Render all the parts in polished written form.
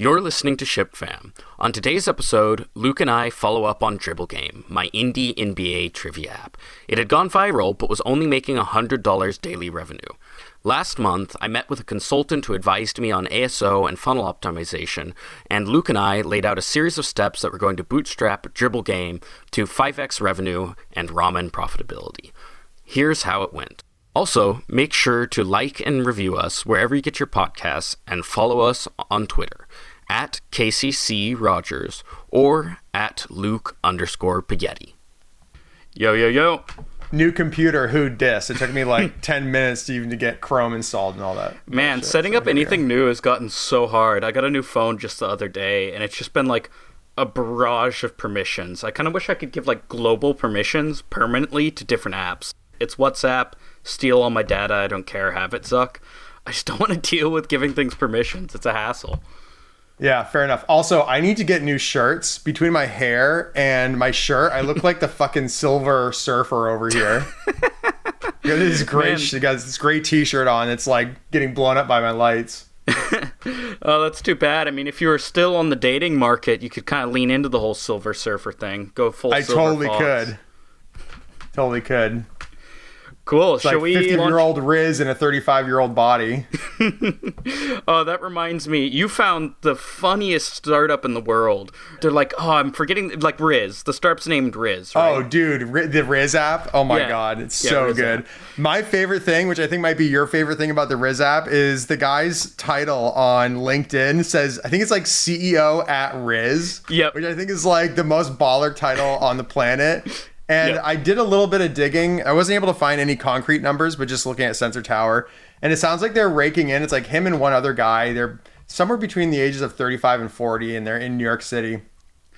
You're listening to Ship Fam. On today's episode, Luke and I follow up on Dribble Game, my indie NBA trivia app. It had gone viral, but was only making $100 daily revenue. Last month, I met with a consultant who advised me on ASO and funnel optimization, and Luke and I laid out a series of steps that were going to bootstrap Dribble Game to 5x revenue and ramen profitability. Here's how it went. Also, make sure to like and review us wherever you get your podcasts and follow us on Twitter at KCC Rogers or at Luke_Paghetti. Yo, yo, yo. New computer, who dis? It took me like 10 minutes to even to get Chrome installed and all that. Man, setting up anything new has gotten so hard. I got a new phone just the other day, and it's just been like a barrage of permissions. I kind of wish I could give like global permissions permanently to different apps. It's WhatsApp, steal all my data, I don't care, have it suck. I just don't want to deal with giving things permissions. It's a hassle. Yeah, fair enough. Also, I need to get new shirts. Between my hair and my shirt, I look like the fucking Silver Surfer over here. Got this great t-shirt on. It's like getting blown up by my lights. Oh, that's too bad. I mean, if you were still on the dating market, you could kind of lean into the whole Silver Surfer thing. Go full Silver Fox. Totally could. Cool. It's like 50-year-old RIzz in a 35-year-old body. Oh, that reminds me. You found the funniest startup in the world. They're like, I'm forgetting, like RIzz. The startup's named RIzz, right? Oh, dude, the RIzz app? Oh my God, it's so good. App. My favorite thing, which I think might be your favorite thing about the RIzz app, is the guy's title on LinkedIn says, I think it's like CEO at RIzz. Yep. Which I think is like the most baller title on the planet. And I did a little bit of digging. I wasn't able to find any concrete numbers, but just looking at Sensor Tower. And it sounds like they're raking in. It's like him and one other guy. They're somewhere between the ages of 35 and 40, and they're in New York City.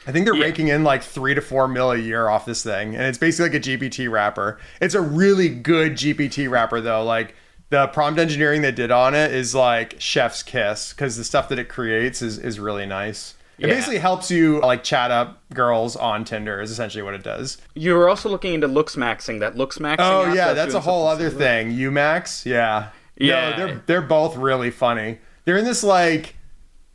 I think they're raking in like 3 to 4 mil a year off this thing. And it's basically like a GPT wrapper. It's a really good GPT wrapper, though. Like the prompt engineering they did on it is like chef's kiss, because the stuff that it creates is really nice. It basically helps you like chat up girls on Tinder is essentially what it does. You were also looking into looks maxing. That looks maxing. Oh yeah, that's a whole other thing. UMax, yeah. No, they're both really funny. They're in this like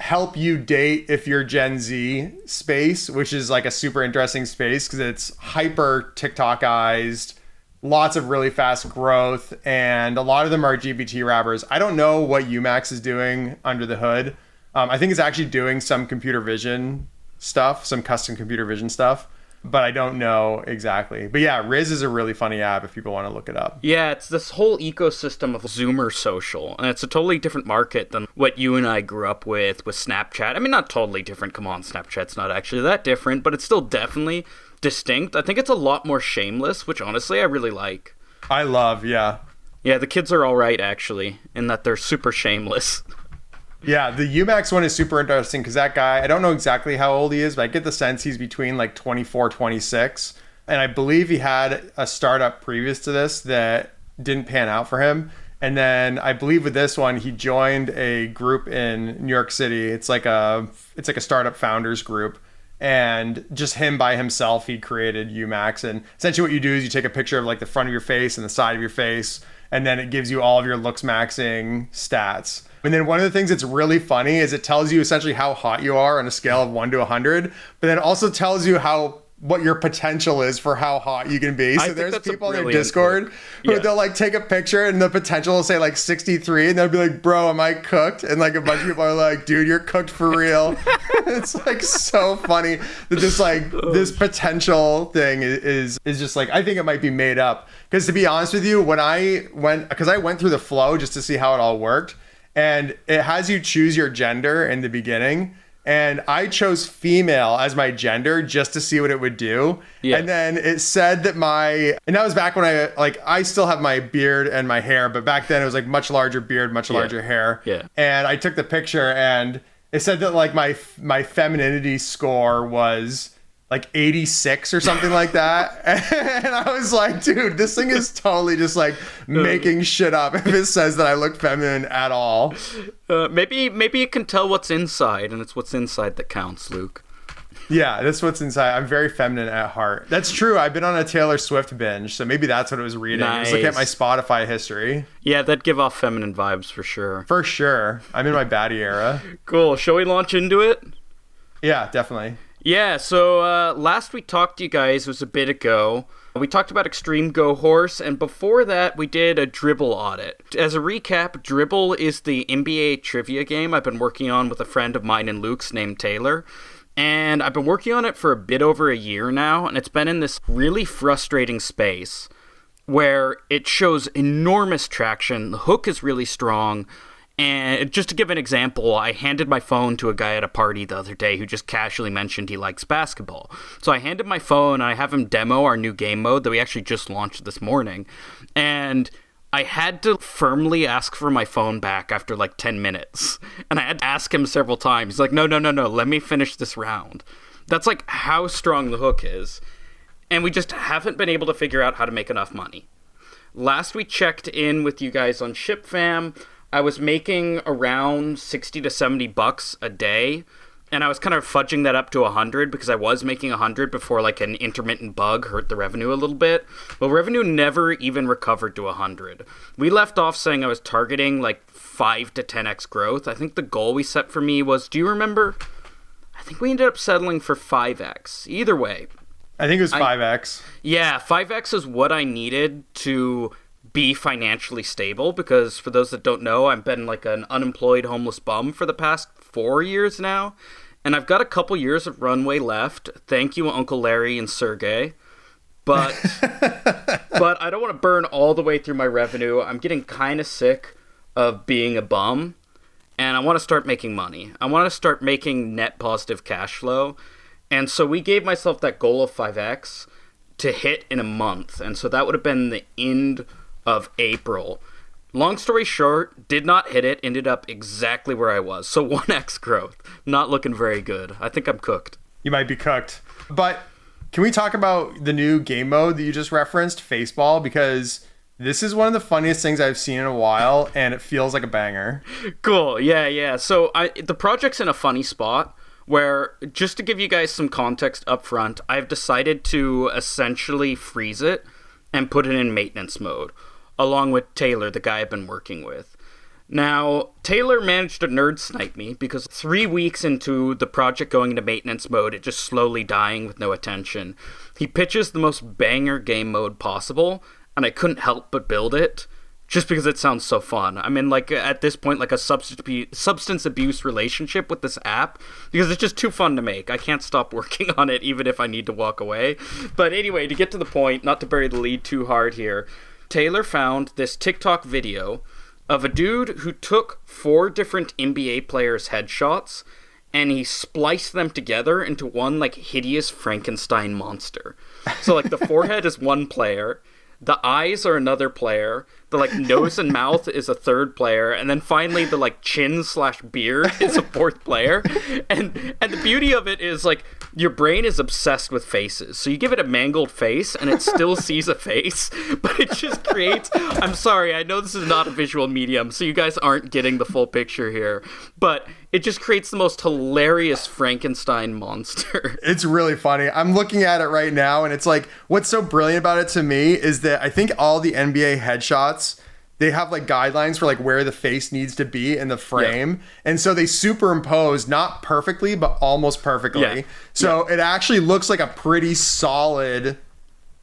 help you date if you're Gen Z space, which is like a super interesting space because it's hyper TikTokized, lots of really fast growth, and a lot of them are GPT wrappers. I don't know what UMax is doing under the hood. I think it's actually doing some computer vision stuff, some custom computer vision stuff, but I don't know exactly. But yeah, RIzz is a really funny app if people want to look it up. Yeah, it's this whole ecosystem of Zoomer social, and it's a totally different market than what you and I grew up with Snapchat. I mean, not totally different. Come on, Snapchat's not actually that different, but it's still definitely distinct. I think it's a lot more shameless, which honestly I really like. I love, yeah. Yeah, the kids are all right, actually, in that they're super shameless. Yeah, the UMax one is super interesting because that guy, I don't know exactly how old he is, but I get the sense he's between like 24, 26. And I believe he had a startup previous to this that didn't pan out for him. And then I believe with this one, he joined a group in New York City. It's like a startup founders group. And just him by himself, he created UMax. And essentially what you do is you take a picture of like the front of your face and the side of your face, and then it gives you all of your looks maxing stats. And then one of the things that's really funny is it tells you essentially how hot you are on a scale of 1 to 100, but then it also tells you what your potential is for how hot you can be. So there's people in their Discord who they'll like take a picture and the potential will say like 63, and they'll be like, bro, am I cooked? And like a bunch of people are like, dude, you're cooked for real. It's like so funny that this potential thing is just like, I think it might be made up. Because to be honest with you, when I went through the flow just to see how it all worked, and it has you choose your gender in the beginning. And I chose female as my gender just to see what it would do. Yeah. And then it said that and that was back when I still have my beard and my hair, but back then it was like much larger beard, much larger hair. Yeah. And I took the picture and it said that like my femininity score was like 86 or something like that. And I was like, dude, this thing is totally just like making shit up if it says that I look feminine at all. Maybe you can tell what's inside, and it's what's inside that counts, Luke. Yeah, that's what's inside. I'm very feminine at heart. That's true. I've been on a Taylor Swift binge, so maybe that's what it was reading. Nice. I was looking at my Spotify history. Yeah, that'd give off feminine vibes for sure. For sure. I'm in my baddie era. Cool. Shall we launch into it? Yeah, definitely. Yeah, so last we talked to you guys was a bit ago. We talked about Extreme Go Horse, and before that, we did a Dribble audit. As a recap, Dribble is the NBA trivia game I've been working on with a friend of mine and Luke's named Taylor. And I've been working on it for a bit over a year now, and it's been in this really frustrating space where it shows enormous traction. The hook is really strong. And just to give an example, I handed my phone to a guy at a party the other day who just casually mentioned he likes basketball. So I handed my phone, and I have him demo our new game mode that we actually just launched this morning. And I had to firmly ask for my phone back after like 10 minutes. And I had to ask him several times. He's like, no, let me finish this round. That's like how strong the hook is. And we just haven't been able to figure out how to make enough money. Last we checked in with you guys on ShipFam, I was making around 60 to 70 bucks a day. And I was kind of fudging that up to 100 because I was making 100 before like an intermittent bug hurt the revenue a little bit. Well, revenue never even recovered to 100. We left off saying I was targeting like 5 to 10x growth. I think the goal we set for me was, do you remember? I think we ended up settling for 5x. Either way. I think it was 5x. Yeah, 5x is what I needed to be financially stable because for those that don't know, I've been like an unemployed homeless bum for the past 4 years now, and I've got a couple years of runway left. Thank you, Uncle Larry and Sergey. But I don't want to burn all the way through my revenue. I'm getting kind of sick of being a bum, and I want to start making money. I want to start making net positive cash flow, and so we gave myself that goal of 5x to hit in a month, and so that would have been the end of April. Long story short, did not hit it, ended up exactly where I was. So 1x growth. Not looking very good. I think I'm cooked. You might be cooked. But can we talk about the new game mode that you just referenced, Faceball? Because this is one of the funniest things I've seen in a while, and it feels like a banger. Cool. Yeah. So the project's in a funny spot where, just to give you guys some context up front, I've decided to essentially freeze it and put it in maintenance mode, along with Taylor, the guy I've been working with. Now, Taylor managed to nerd snipe me because 3 weeks into the project going into maintenance mode, it just slowly dying with no attention. He pitches the most banger game mode possible, and I couldn't help but build it, just because it sounds so fun. I'm in, like, at this point, like a substance abuse relationship with this app, because it's just too fun to make. I can't stop working on it, even if I need to walk away. But anyway, to get to the point, not to bury the lead too hard here, Taylor found this TikTok video of a dude who took 4 different NBA players' headshots, and he spliced them together into one, like, hideous Frankenstein monster. So, like, the forehead is one player, the eyes are another player, the like nose and mouth is a third player, and then finally the like chin/beard is a fourth player. And the beauty of it is like your brain is obsessed with faces. So you give it a mangled face and it still sees a face, but it just creates, I'm sorry, I know this is not a visual medium, so you guys aren't getting the full picture here, but it just creates the most hilarious Frankenstein monster. It's really funny. I'm looking at it right now, and it's like, what's so brilliant about it to me is that I think all the NBA headshots, they have like guidelines for like where the face needs to be in the frame. Yeah. And so they superimpose, not perfectly, but almost perfectly. Yeah. So it actually looks like a pretty solid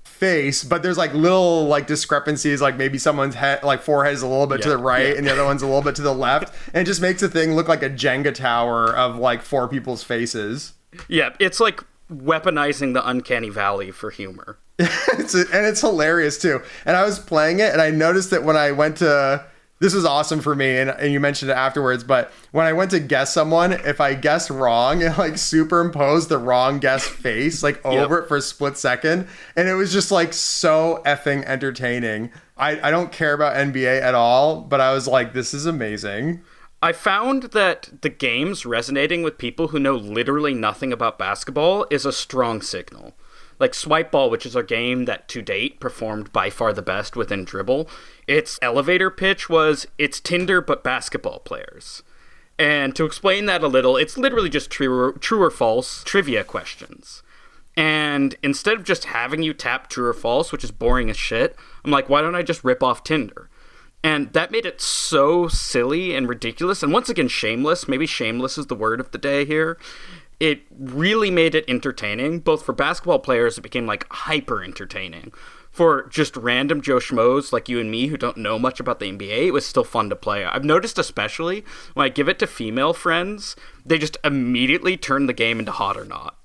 face, but there's like little like discrepancies, like maybe someone's head, like forehead is a little bit to the right and the other one's a little bit to the left, and it just makes the thing look like a Jenga tower of like 4 people's faces. Yeah, it's like weaponizing the uncanny valley for humor. It's hilarious too. And I was playing it and I noticed that when I went to, this was awesome for me, and you mentioned it afterwards, but when I went to guess someone, if I guessed wrong, it like superimposed the wrong guess face like over it for a split second, and it was just like so effing entertaining. I don't care about NBA at all, but I was like, this is amazing. I found that the games resonating with people who know literally nothing about basketball is a strong signal. Like Swipe Ball, which is a game that to date performed by far the best within Dribble, its elevator pitch was, it's Tinder but basketball players. And to explain that a little, it's literally just true or false trivia questions. And instead of just having you tap true or false, which is boring as shit, I'm like, why don't I just rip off Tinder? And that made it so silly and ridiculous. And once again, shameless. Maybe shameless is the word of the day here. It really made it entertaining. Both for basketball players, it became like hyper entertaining. For just random Joe Schmoes like you and me who don't know much about the NBA, it was still fun to play. I've noticed especially when I give it to female friends, they just immediately turn the game into Hot or Not.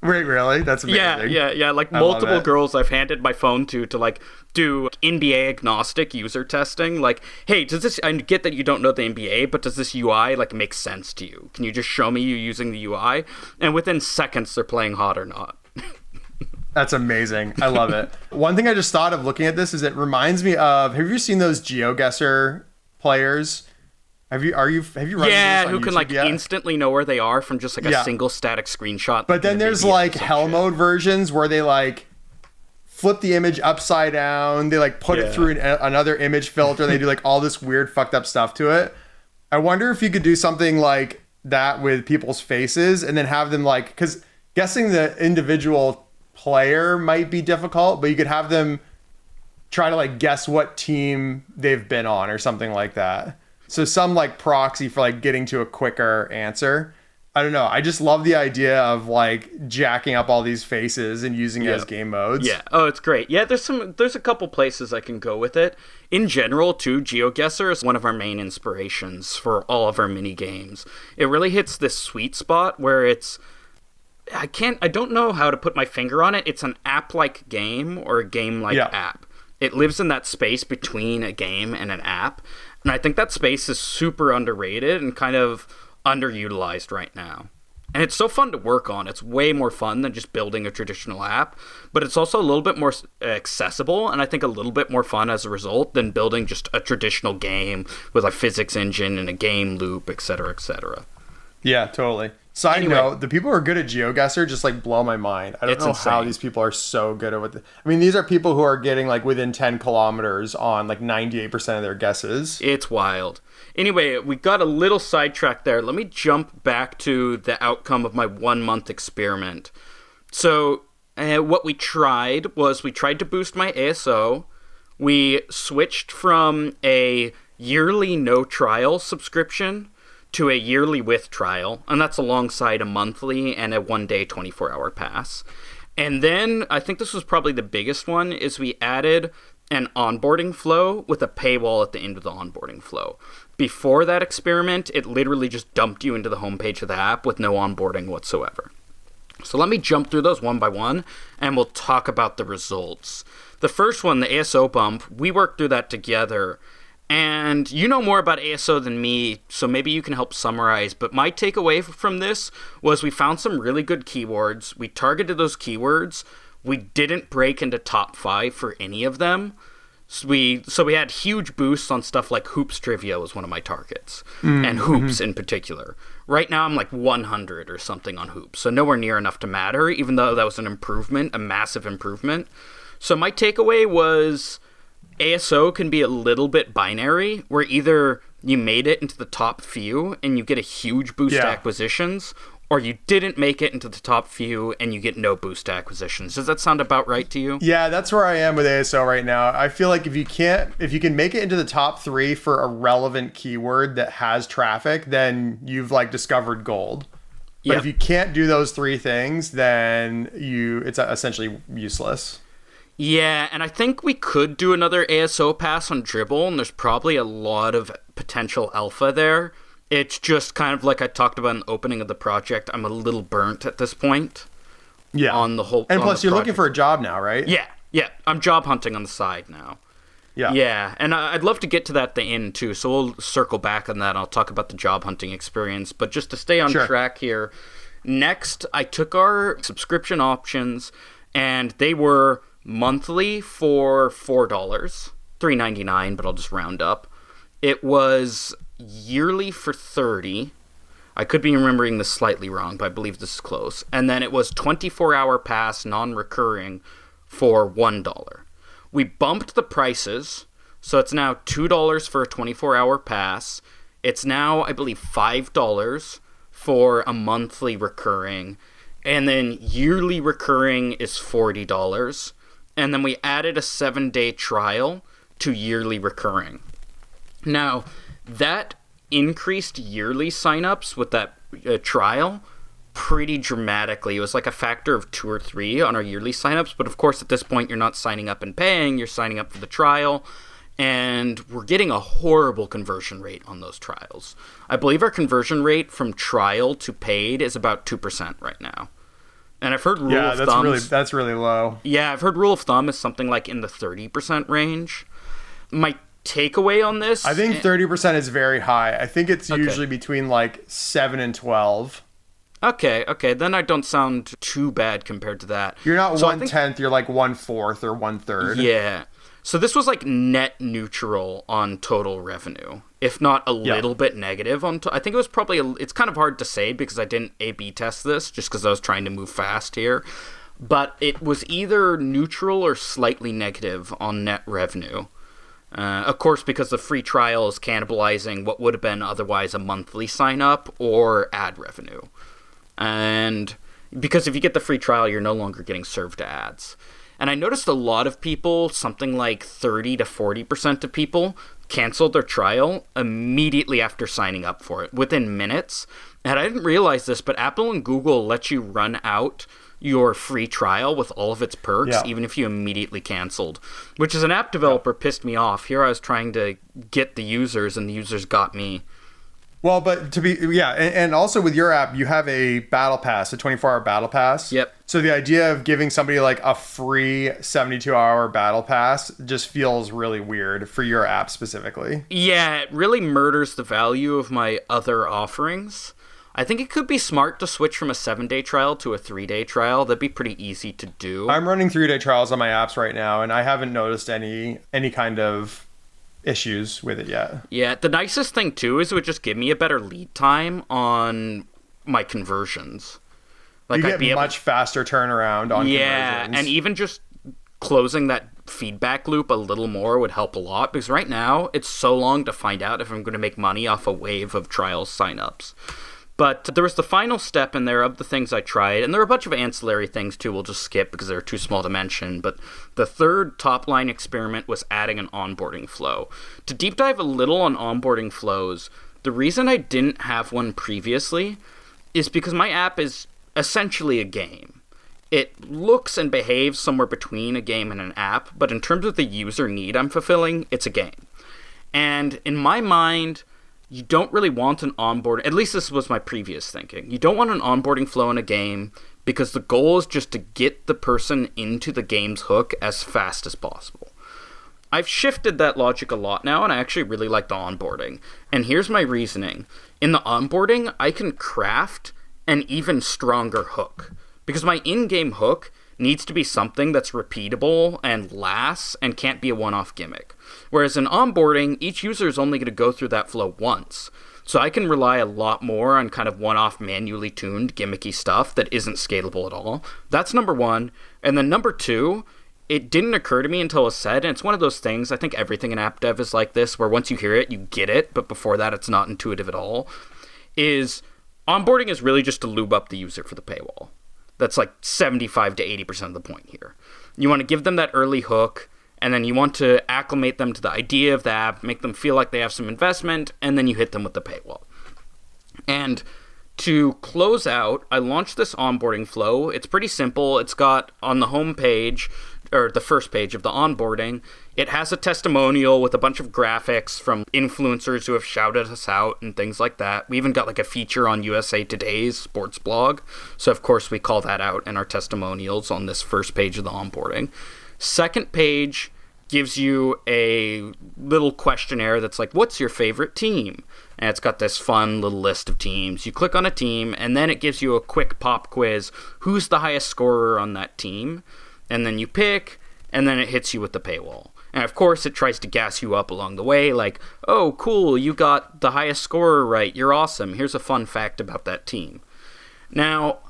Wait, really? That's amazing. Yeah. Like multiple girls I've handed my phone to like do NBA agnostic user testing. Like, hey, I get that you don't know the NBA, but does this UI like make sense to you? Can you just show me you using the UI? And within seconds, they're playing Hot or Not. That's amazing. I love it. One thing I just thought of looking at this is it reminds me of, have you seen those GeoGuessr players? Have you run into this on who YouTube can like yet? instantly know where they are from just like a single static screenshot. But then there's like hell mode versions where they like flip the image upside down, they like put it through another image filter, they do like all this weird fucked up stuff to it. I wonder if you could do something like that with people's faces and then have them like, because guessing the individual player might be difficult, but you could have them try to like guess what team they've been on or something like that. So some like proxy for like getting to a quicker answer. I don't know. I just love the idea of like jacking up all these faces and using it as game modes. Yeah. Oh, it's great. Yeah, there's a couple places I can go with it. In general, too, GeoGuessr is one of our main inspirations for all of our mini games. It really hits this sweet spot where it's I don't know how to put my finger on it. It's an app-like game or a game-like app. It lives in that space between a game and an app. And I think that space is super underrated and kind of underutilized right now. And it's so fun to work on. It's way more fun than just building a traditional app. But it's also a little bit more accessible and I think a little bit more fun as a result than building just a traditional game with a physics engine and a game loop, etc., etc. Yeah, totally. Side note, the people who are good at GeoGuessr just like blow my mind. I don't know how these people are so good at it. I mean, these are people who are getting like within 10 kilometers on like 98% of their guesses. It's wild. Anyway, we got a little sidetracked there. Let me jump back to the outcome of my 1-month experiment. So what we tried was we tried to boost my ASO. We switched from a yearly no trial subscription to a yearly with trial, and that's alongside a monthly and a 1-day 24-hour pass. And then, I think this was probably the biggest one, is we added an onboarding flow with a paywall at the end of the onboarding flow. Before that experiment, it literally just dumped you into the homepage of the app with no onboarding whatsoever. So let me jump through those one by one, and we'll talk about the results. The first one, the ASO bump, we worked through that together. And you know more about ASO than me, so maybe you can help summarize. But my takeaway from this was we found some really good keywords. We targeted those keywords. We didn't break into top 5 for any of them. So we had huge boosts on stuff like hoops trivia was one of my targets. And hoops in particular. Right now I'm like 100 or something on hoops. So nowhere near enough to matter, even though that was an improvement, a massive improvement. So my takeaway was ASO can be a little bit binary, where either you made it into the top few and you get a huge boost to acquisitions, or you didn't make it into the top few and you get no boost to acquisitions. Does that sound about right to you? Yeah, that's where I am with ASO right now. I feel like if you can make it into the top 3 for a relevant keyword that has traffic, then you've like discovered gold. But if you can't do those 3 things, then it's essentially useless. Yeah, and I think we could do another ASO pass on Dribble, and there's probably a lot of potential alpha there. It's just kind of like I talked about in the opening of the project. I'm a little burnt at this point. Yeah. On the whole. And plus, you're looking for a job now, right? Yeah. I'm job hunting on the side now. Yeah. Yeah, and I'd love to get to that at the end, too, so we'll circle back on that. I'll talk about the job hunting experience, but just to stay on track here, next, I took our subscription options, and they were monthly for $4, $3.99, but I'll just round up. It was yearly for $30. I could be remembering this slightly wrong, but I believe this is close. And then it was 24-hour pass, non-recurring, for $1. We bumped the prices, so it's now $2 for a 24-hour pass It's now, I believe, $5 for a monthly recurring, and then yearly recurring is $40. And then we added a 7-day trial to yearly recurring. Now, that increased yearly signups with that trial pretty dramatically. It was like a factor of 2 or 3 on our yearly signups, but of course at this point you're not signing up and paying, you're signing up for the trial, and we're getting a horrible conversion rate on those trials. I believe our conversion rate from trial to paid is about 2% right now. And I've heard rule of thumb. Yeah, that's really low. Yeah, I've heard rule of thumb is something like in the 30% range. My takeaway on this, I think 30% is very high. I think it's usually between like 7 and 12. Okay, then I don't sound too bad compared to that. You're not 1/10, you're like 1/4 or 1/3. Yeah. So this was like net neutral on total revenue, if not a little bit negative on. I think it was probably. It's kind of hard to say because I didn't A/B test this, just because I was trying to move fast here. But it was either neutral or slightly negative on net revenue. Of course, because the free trial is cannibalizing what would have been otherwise a monthly sign up or ad revenue. And because if you get the free trial, you're no longer getting served ads. And I noticed a lot of people, something like 30 to 40% of people, canceled their trial immediately after signing up for it, within minutes. And I didn't realize this, but Apple and Google let you run out your free trial with all of its perks, even if you immediately canceled, which as an app developer pissed me off. Here I was trying to get the users, and the users got me. Well, but and also with your app, you have a battle pass, a 24-hour battle pass. Yep. So the idea of giving somebody like a free 72-hour battle pass just feels really weird for your app specifically. Yeah, it really murders the value of my other offerings. I think it could be smart to switch from a 7-day trial to a 3-day trial. That'd be pretty easy to do. I'm running 3-day trials on my apps right now, and I haven't noticed any kind of issues with it yet. Yeah, the nicest thing too is it would just give me a better lead time on my conversions. Like you get much faster turnaround on conversions. Yeah, and even just closing that feedback loop a little more would help a lot, because right now it's so long to find out if I'm going to make money off a wave of trial signups. But there was the final step in there of the things I tried, and there are a bunch of ancillary things too we'll just skip because they're too small to mention. But the third top-line experiment was adding an onboarding flow. To deep dive a little on onboarding flows, the reason I didn't have one previously is because my app is essentially a game. It looks and behaves somewhere between a game and an app, but in terms of the user need I'm fulfilling, it's a game. And in my mind, you don't really want an onboarding, at least this was my previous thinking. You don't want an onboarding flow in a game because the goal is just to get the person into the game's hook as fast as possible. I've shifted that logic a lot now, and I actually really like the onboarding. And here's my reasoning. In the onboarding, I can craft an even stronger hook, because my in-game hook needs to be something that's repeatable and lasts and can't be a one-off gimmick. Whereas in onboarding, each user is only going to go through that flow once. So I can rely a lot more on kind of one-off manually tuned gimmicky stuff that isn't scalable at all. That's number one. And then number two, it didn't occur to me until it was said, and it's one of those things, I think everything in app dev is like this, where once you hear it, you get it, but before that it's not intuitive at all, is onboarding is really just to lube up the user for the paywall. That's like 75 to 80% of the point here. You want to give them that early hook, and then you want to acclimate them to the idea of the app, make them feel like they have some investment, and then you hit them with the paywall. And to close out, I launched this onboarding flow. It's pretty simple. It's got on the home page, or the first page of the onboarding, it has a testimonial with a bunch of graphics from influencers who have shouted us out and things like that. We even got like a feature on USA Today's sports blog. So of course we call that out in our testimonials on this first page of the onboarding. Second page gives you a little questionnaire that's like, what's your favorite team? And it's got this fun little list of teams. You click on a team, and then it gives you a quick pop quiz. Who's the highest scorer on that team? And then you pick, and then it hits you with the paywall. And of course, it tries to gas you up along the way, like, oh, cool, you got the highest scorer right, you're awesome, here's a fun fact about that team. Now,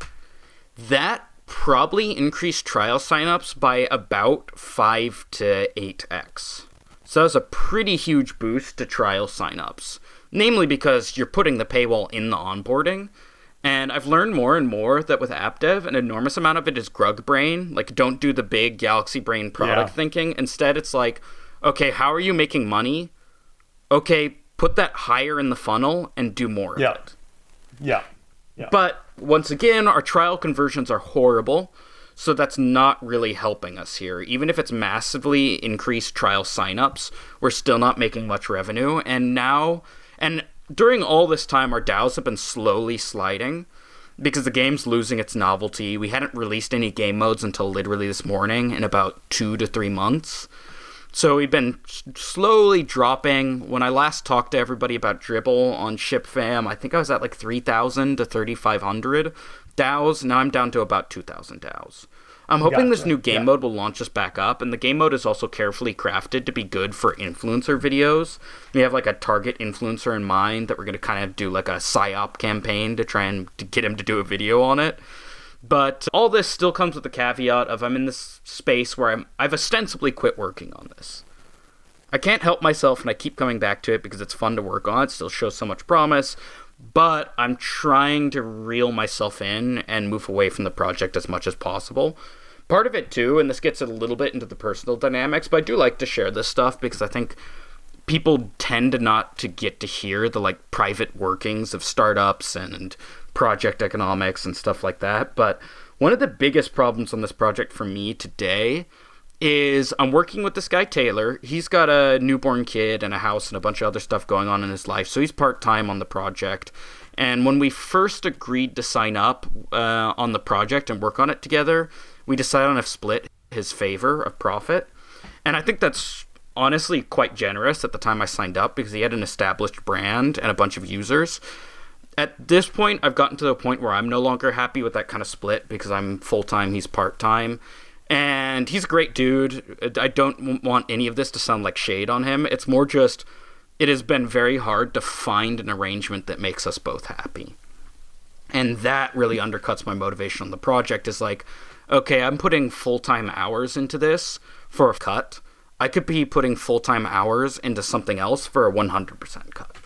that probably increased trial signups by about 5 to 8x. So that was a pretty huge boost to trial signups. namely because you're putting the paywall in the onboarding. And I've learned more and more that with app dev, an enormous amount of it is grug brain. Like, don't do the big galaxy brain product thinking. Instead, it's like, okay, how are you making money? Okay, put that higher in the funnel and do more of it. Yeah. But once again, our trial conversions are horrible. So that's not really helping us here. Even if it's massively increased trial signups, we're still not making much revenue. And during all this time, our DAOs have been slowly sliding because the game's losing its novelty. We hadn't released any game modes until literally this morning in about 2 to 3 months. So we've been slowly dropping. When I last talked to everybody about Dribble on ShipFam, I think I was at like 3,000 to 3,500 DAOs. Now I'm down to about 2,000 DAOs. I'm hoping this new game mode will launch us back up, and the game mode is also carefully crafted to be good for influencer videos. We have like a target influencer in mind that we're going to kind of do like a PSYOP campaign to try and to get him to do a video on it. But all this still comes with the caveat of I'm in this space where I've ostensibly quit working on this. I can't help myself, and I keep coming back to it because it's fun to work on. It still shows so much promise. But I'm trying to reel myself in and move away from the project as much as possible. Part of it, too, and this gets a little bit into the personal dynamics, but I do like to share this stuff because I think people tend to not to get to hear the, like, private workings of startups and project economics and stuff like that. But one of the biggest problems on this project for me today is I'm working with this guy, Taylor. He's got a newborn kid and a house and a bunch of other stuff going on in his life, so he's part-time on the project. And when we first agreed to sign up on the project and work on it together, we decided on a split his favor of profit. And I think that's honestly quite generous at the time I signed up because he had an established brand and a bunch of users. At this point, I've gotten to the point where I'm no longer happy with that kind of split because I'm full-time, he's part-time. And he's a great dude. I don't want any of this to sound like shade on him. It's more just, it has been very hard to find an arrangement that makes us both happy. And that really undercuts my motivation on the project is like, okay, I'm putting full-time hours into this for a cut. I could be putting full-time hours into something else for a 100% cut.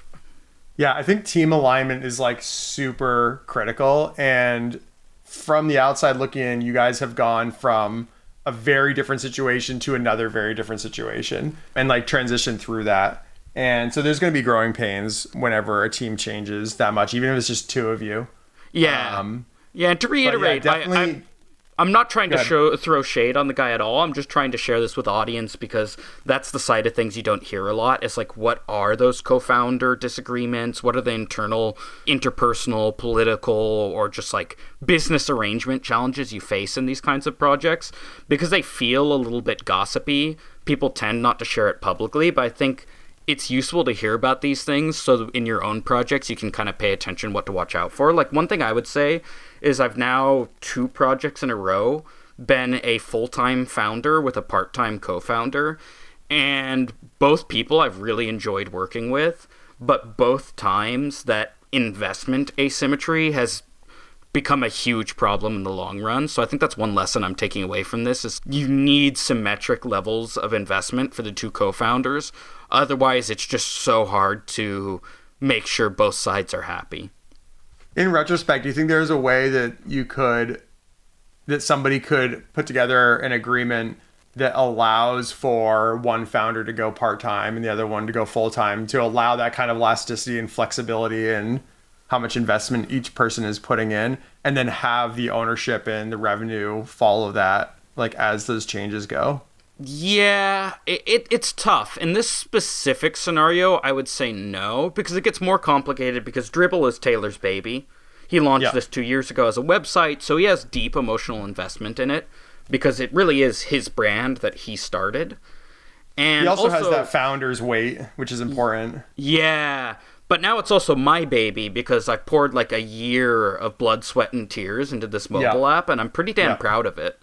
Yeah, I think team alignment is like super critical. And from the outside looking in, you guys have gone from a very different situation to another very different situation and like transition through that. And so there's going to be growing pains whenever a team changes that much, even if it's just two of you. Yeah. And to reiterate, definitely. I'm not trying to throw shade on the guy at all. I'm just trying to share this with the audience because that's the side of things you don't hear a lot. It's like, what are those co-founder disagreements? What are the internal, interpersonal, political, or just like business arrangement challenges you face in these kinds of projects? Because they feel a little bit gossipy, people tend not to share it publicly, but I think it's useful to hear about these things so in your own projects you can kind of pay attention what to watch out for. Like one thing I would say is I've now 2 projects in a row been a full-time founder with a part-time co-founder, and both people I've really enjoyed working with, but both times that investment asymmetry has become a huge problem in the long run. So I think that's one lesson I'm taking away from this is you need symmetric levels of investment for the 2 co-founders. Otherwise, it's just so hard to make sure both sides are happy. In retrospect, do you think there's a way that somebody could put together an agreement that allows for one founder to go part-time and the other one to go full-time to allow that kind of elasticity and flexibility and how much investment each person is putting in, and then have the ownership and the revenue follow that, like as those changes go? Yeah, it's tough. In this specific scenario, I would say no, because it gets more complicated because Dribble is Taylor's baby. He launched this 2 years ago as a website, so he has deep emotional investment in it because it really is his brand that he started. And he also has that founder's weight, which is important. Yeah, but now it's also my baby because I poured like a year of blood, sweat, and tears into this mobile app, and I'm pretty damn proud of it.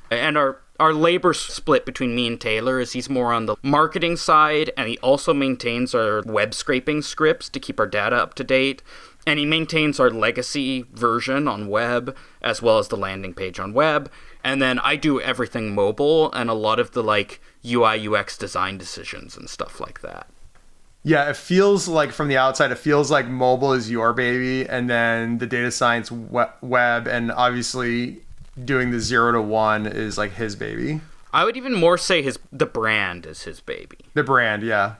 And our labor split between me and Taylor is he's more on the marketing side, and he also maintains our web scraping scripts to keep our data up to date. And he maintains our legacy version on web, as well as the landing page on web. And then I do everything mobile and a lot of the like UI UX design decisions and stuff like that. Yeah, it feels like from the outside, it feels like mobile is your baby, and then the data science web, and obviously doing the 0 to 1 is like his baby. I would even more say the brand is his baby. The brand, yeah.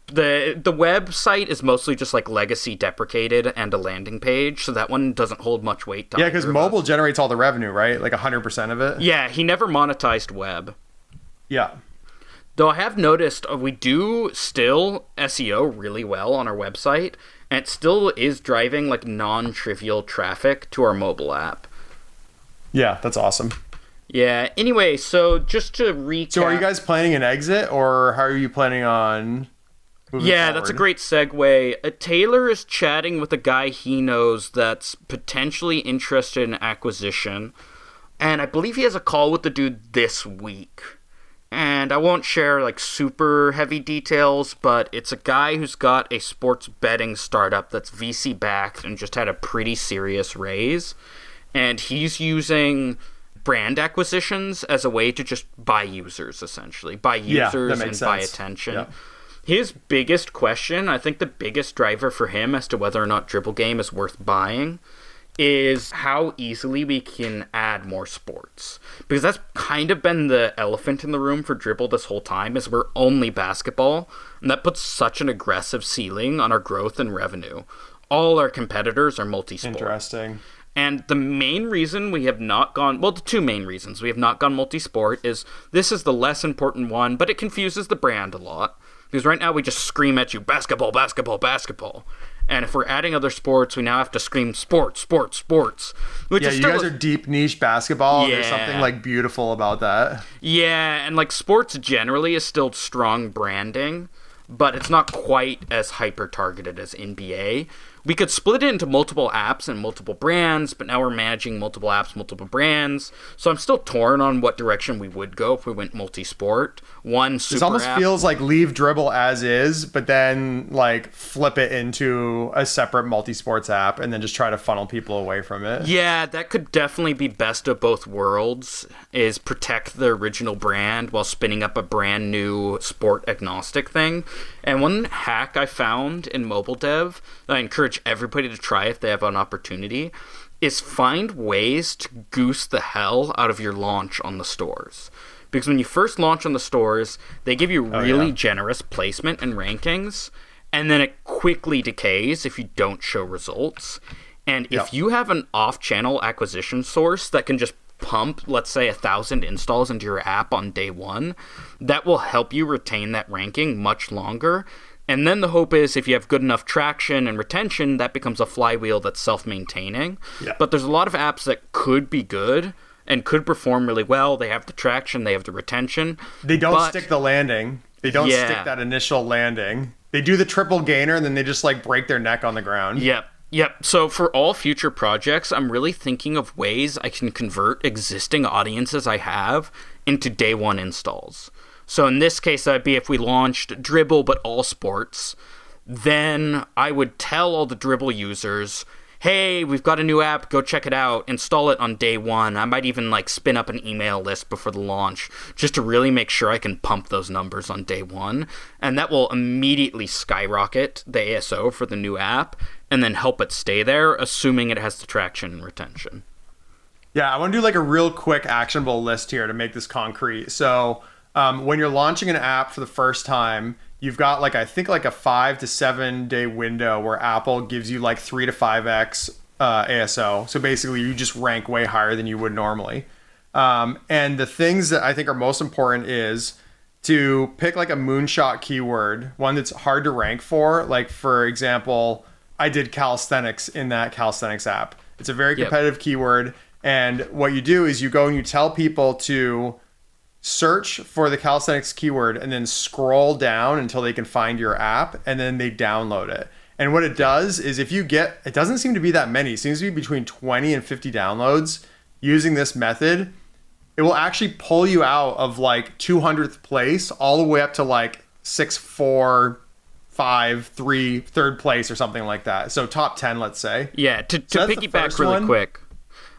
The website is mostly just like legacy deprecated and a landing page, so that one doesn't hold much weight. Yeah, because mobile generates all the revenue, right? Like 100% of it. Yeah, he never monetized web. Yeah. Though I have noticed we do still SEO really well on our website, and it still is driving like non-trivial traffic to our mobile app. Yeah, that's awesome. Yeah, anyway, so just to recap... So are you guys planning an exit, or how are you planning on moving forward? That's a great segue. Taylor is chatting with a guy he knows that's potentially interested in acquisition, and I believe he has a call with the dude this week. And I won't share like super heavy details, but it's a guy who's got a sports betting startup that's VC backed and just had a pretty serious raise. And he's using brand acquisitions as a way to just buy users, essentially. Buy users and buy attention. Yeah. His biggest question, I think the biggest driver for him as to whether or not Dribble Game is worth buying, is how easily we can add more sports. Because that's kind of been the elephant in the room for Dribble this whole time, is we're only basketball, and that puts such an aggressive ceiling on our growth and revenue. All our competitors are multi-sport. Interesting. And the main reason we have not gone, well, the two main reasons we have not gone multi-sport is this is the less important one, but it confuses the brand a lot. Because right now we just scream at you, basketball, basketball, basketball. And if we're adding other sports, we now have to scream sports, sports, sports. Which is you guys are deep niche basketball. Yeah. There's something like beautiful about that. Yeah, and like sports generally is still strong branding, but it's not quite as hyper targeted as NBA. We could split it into multiple apps and multiple brands, but now we're managing multiple apps, multiple brands. So I'm still torn on what direction we would go if we went multi-sport. One super This almost app. feels like leave Dribble as is, but then like flip it into a separate multi-sports app and then just try to funnel people away from it. Yeah, that could definitely be best of both worlds, is protect the original brand while spinning up a brand new sport agnostic thing. And one hack I found in mobile dev that I encourage everybody to try if they have an opportunity is find ways to goose the hell out of your launch on the stores. Because when you first launch on the stores, they give you really generous placement and rankings, and then it quickly decays if you don't show results. And if you have an off-channel acquisition source that can just pump, let's say, 1,000 installs into your app on day one, that will help you retain that ranking much longer. And then the hope is if you have good enough traction and retention, that becomes a flywheel that's self-maintaining. Yeah. But there's a lot of apps that could be good and could perform really well. They have the traction, they have the retention. They don't stick the landing. They don't stick that initial landing. They do the triple gainer and then they just like break their neck on the ground. Yep. So for all future projects, I'm really thinking of ways I can convert existing audiences I have into day one installs. So in this case, that'd be if we launched Dribble, but all sports, then I would tell all the Dribble users, hey, we've got a new app, go check it out, install it on day one. I might even like spin up an email list before the launch just to really make sure I can pump those numbers on day one. And that will immediately skyrocket the ASO for the new app and then help it stay there, assuming it has the traction and retention. Yeah, I want to do like a real quick actionable list here to make this concrete. So when you're launching an app for the first time, you've got like, I think like a 5 to 7 day window where Apple gives you like 3 to 5x ASO. So basically you just rank way higher than you would normally. And the things that I think are most important is to pick like a moonshot keyword, one that's hard to rank for. Like for example, I did calisthenics in that calisthenics app. It's a very competitive keyword. And what you do is you go and you tell people to search for the calisthenics keyword and then scroll down until they can find your app and then they download it. And what it does is if you get, it doesn't seem to be that many, it seems to be between 20 and 50 downloads using this method, it will actually pull you out of like 200th place all the way up to like 6, 4, 5, 3, third place or something like that. So top 10, let's say. Yeah, to piggyback really quick.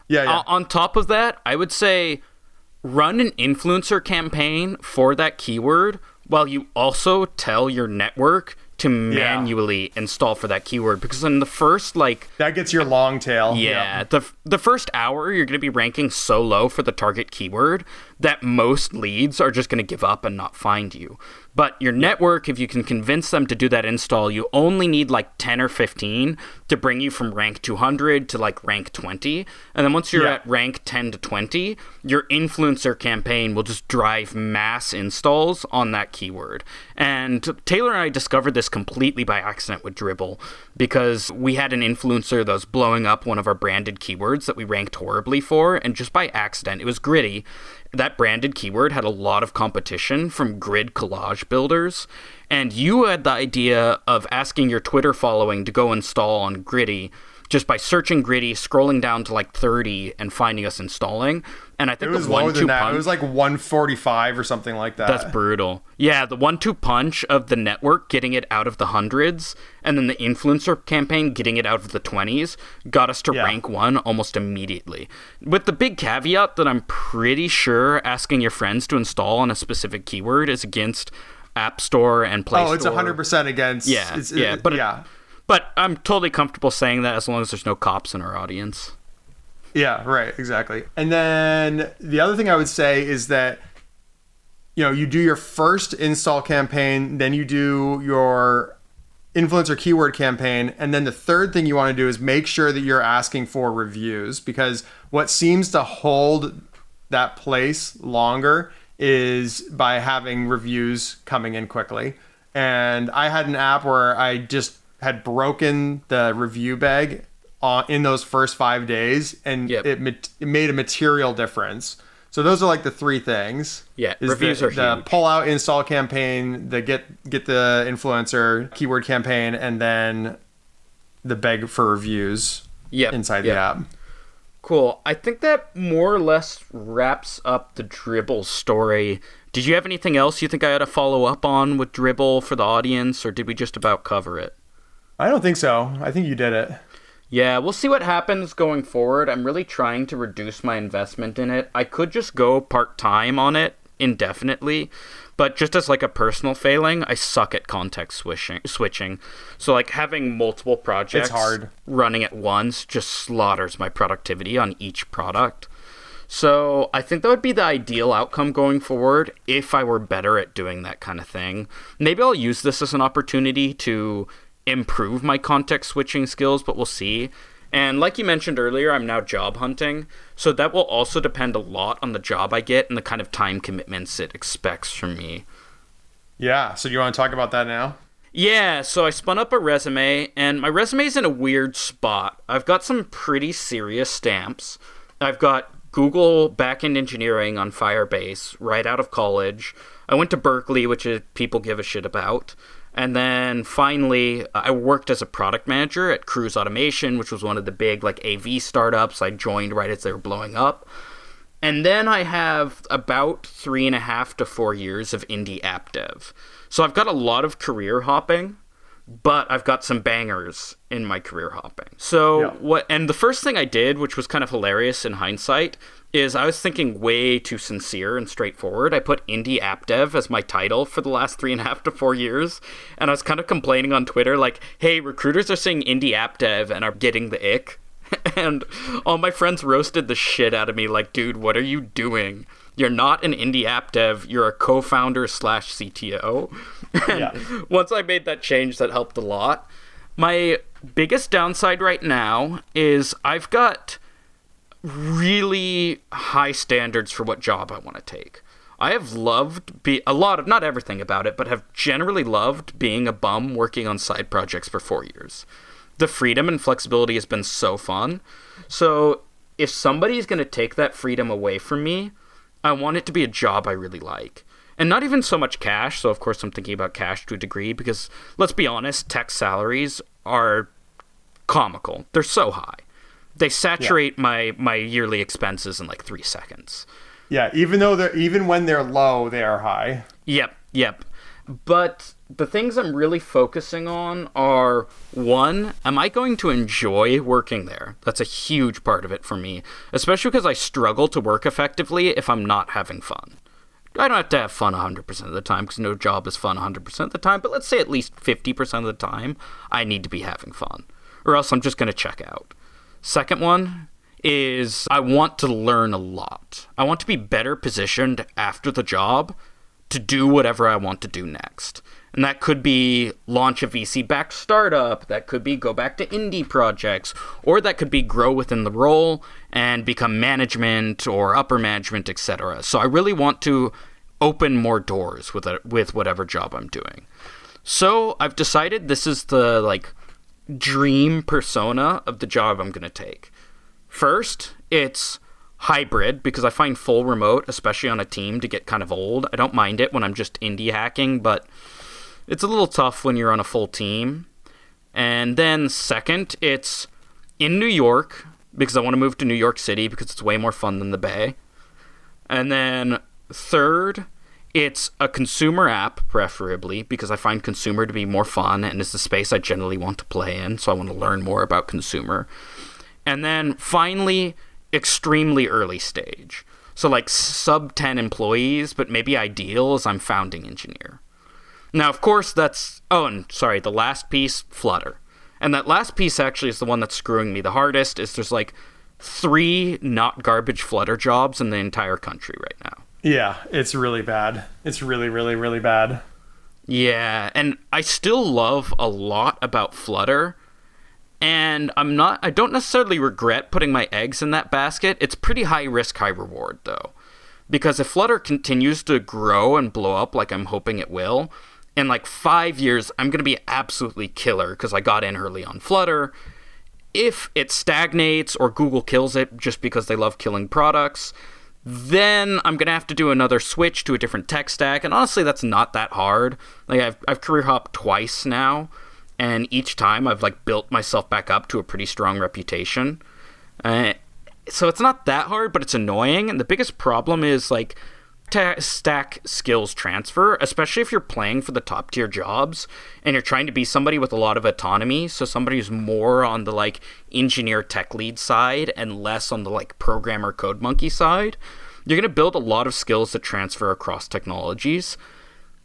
Yeah. On top of that, I would say run an influencer campaign for that keyword while you also tell your network to manually install for that keyword, because in the first that gets your long tail. The first hour you're going to be ranking so low for the target keyword that most leads are just going to give up and not find you. But your network, if you can convince them to do that install, you only need 10 or 15 to bring you from rank 200 to rank 20. And then once you're at rank 10 to 20, your influencer campaign will just drive mass installs on that keyword. And Taylor and I discovered this completely by accident with Dribble, because we had an influencer that was blowing up one of our branded keywords that we ranked horribly for, and just by accident, it was gritty. That branded keyword had a lot of competition from grid collage builders, and you had the idea of asking your Twitter following to go install on Gritty just by searching Gritty, scrolling down to 30 and finding us installing. And I think it was lower than that. It was 145 or something like that. That's brutal. Yeah, the 1-2 punch of the network getting it out of the hundreds, and then the influencer campaign getting it out of the 20s, got us to rank 1 almost immediately. With the big caveat that I'm pretty sure asking your friends to install on a specific keyword is against App Store and Play Store. Oh, it's 100% against. But I'm totally comfortable saying that as long as there's no cops in our audience. Yeah, right, exactly. And then the other thing I would say is that, you do your first install campaign, then you do your influencer keyword campaign, and then the third thing you want to do is make sure that you're asking for reviews, because what seems to hold that place longer is by having reviews coming in quickly. And I had an app where I just had broken the review bag in those first 5 days, and it made a material difference. So those are the three things. Yeah, reviews are huge. The pull out install campaign, the get the influencer keyword campaign, and then the beg for reviews inside the app. Cool. I think that more or less wraps up the Dribble story. Did you have anything else you think I ought to follow up on with Dribble for the audience, or did we just about cover it? I don't think so. I think you did it. Yeah, we'll see what happens going forward. I'm really trying to reduce my investment in it. I could just go part-time on it indefinitely, but just as a personal failing, I suck at context switching. So having multiple projects running at once just slaughters my productivity on each product. So I think that would be the ideal outcome going forward if I were better at doing that kind of thing. Maybe I'll use this as an opportunity to improve my context switching skills, but we'll see. And like you mentioned earlier, I'm now job hunting, so that will also depend a lot on the job I get and the kind of time commitments it expects from me. Yeah, so do you want to talk about that now? Yeah, so I spun up a resume, and my resume's in a weird spot. I've got some pretty serious stamps. I've got Google backend engineering on Firebase right out of college. I went to Berkeley, which people give a shit about. And then finally, I worked as a product manager at Cruise Automation, which was one of the big AV startups. I joined right as they were blowing up. And then I have about 3.5 to 4 years of indie app dev. So I've got a lot of career hopping, but I've got some bangers in my career hopping. So and the first thing I did, which was kind of hilarious in hindsight, is I was thinking way too sincere and straightforward. I put indie app dev as my title for the last 3.5 to 4 years. And I was kind of complaining on Twitter, hey, recruiters are saying indie app dev and are getting the ick. And all my friends roasted the shit out of me, dude, what are you doing? You're not an indie app dev. You're a co-founder / CTO. And once I made that change, that helped a lot. My biggest downside right now is I've got really high standards for what job I want to take. I have loved not everything about it, but have generally loved being a bum working on side projects for 4 years. The freedom and flexibility has been so fun. So if somebody's going to take that freedom away from me, I want it to be a job I really like. And not even so much cash. So of course I'm thinking about cash to a degree, because let's be honest, tech salaries are comical. They're so high. They saturate my yearly expenses in 3 seconds. Yeah, even when they're low, they are high. Yep. But the things I'm really focusing on are, one, am I going to enjoy working there? That's a huge part of it for me, especially because I struggle to work effectively if I'm not having fun. I don't have to have fun 100% of the time, because no job is fun 100% of the time, but let's say at least 50% of the time, I need to be having fun, or else I'm just going to check out. Second one is I want to learn a lot. I want to be better positioned after the job to do whatever I want to do next. And that could be launch a VC-backed startup, that could be go back to indie projects, or that could be grow within the role and become management or upper management, etc. So I really want to open more doors with whatever job I'm doing. So I've decided this is the dream persona of the job I'm going to take. First, it's hybrid, because I find full remote, especially on a team, to get kind of old. I don't mind it when I'm just indie hacking, but it's a little tough when you're on a full team. And then second, it's in New York, because I want to move to New York City because it's way more fun than the Bay. And then third, it's a consumer app, preferably, because I find consumer to be more fun and is the space I generally want to play in, so I want to learn more about consumer. And then finally, extremely early stage. So sub 10 employees, but maybe ideal is I'm founding engineer. Now, of course, the last piece, Flutter. And that last piece actually is the one that's screwing me the hardest, is there's 3 not garbage Flutter jobs in the entire country right now. Yeah, it's really bad. It's really, really, really bad. Yeah, and I still love a lot about Flutter, and I don't necessarily regret putting my eggs in that basket. It's pretty high risk, high reward, though. Because if Flutter continues to grow and blow up like I'm hoping it will, in 5 years, I'm going to be absolutely killer because I got in early on Flutter. If it stagnates or Google kills it just because they love killing products, then I'm going to have to do another switch to a different tech stack. And honestly, that's not that hard. I've career hopped twice now, and each time I've built myself back up to a pretty strong reputation. So it's not that hard, but it's annoying. And the biggest problem is stack skills transfer, especially if you're playing for the top tier jobs and you're trying to be somebody with a lot of autonomy. So somebody who's more on the engineer tech lead side and less on the programmer code monkey side. You're going to build a lot of skills that transfer across technologies.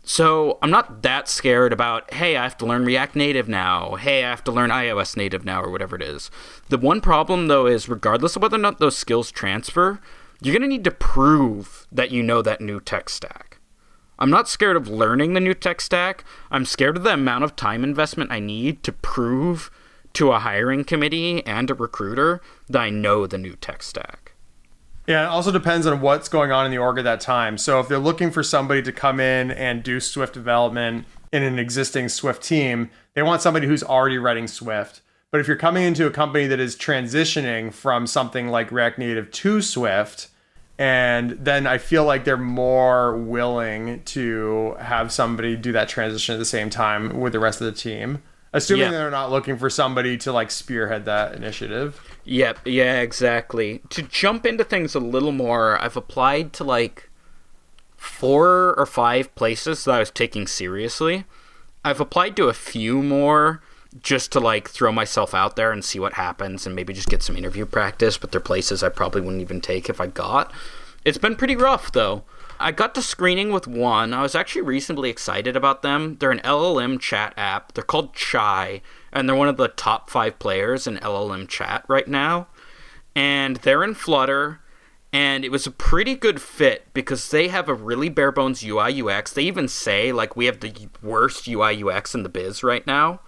So I'm not that scared about, hey, I have to learn React Native now. Hey, I have to learn iOS Native now, or whatever it is. The one problem, though, is regardless of whether or not those skills transfer, you're going to need to prove that you know that new tech stack. I'm not scared of learning the new tech stack. I'm scared of the amount of time investment I need to prove to a hiring committee and a recruiter that I know the new tech stack. Yeah, it also depends on what's going on in the org at that time. So if they're looking for somebody to come in and do Swift development in an existing Swift team, they want somebody who's already writing Swift. But if you're coming into a company that is transitioning from something like React Native to Swift, and then I feel like they're more willing to have somebody do that transition at the same time with the rest of the team, assuming they're not looking for somebody to spearhead that initiative. Yep, yeah, exactly. To jump into things a little more, I've applied to 4 or 5 places that I was taking seriously. I've applied to a few more just to throw myself out there and see what happens and maybe just get some interview practice, but they're places I probably wouldn't even take if I got. It's been pretty rough, though. I got to screening with one. I was actually reasonably excited about them. They're an LLM chat app. They're called Chai, and they're one of the top 5 players in LLM chat right now. And they're in Flutter, and it was a pretty good fit because they have a really bare bones UI UX. They even say, we have the worst UI UX in the biz right now,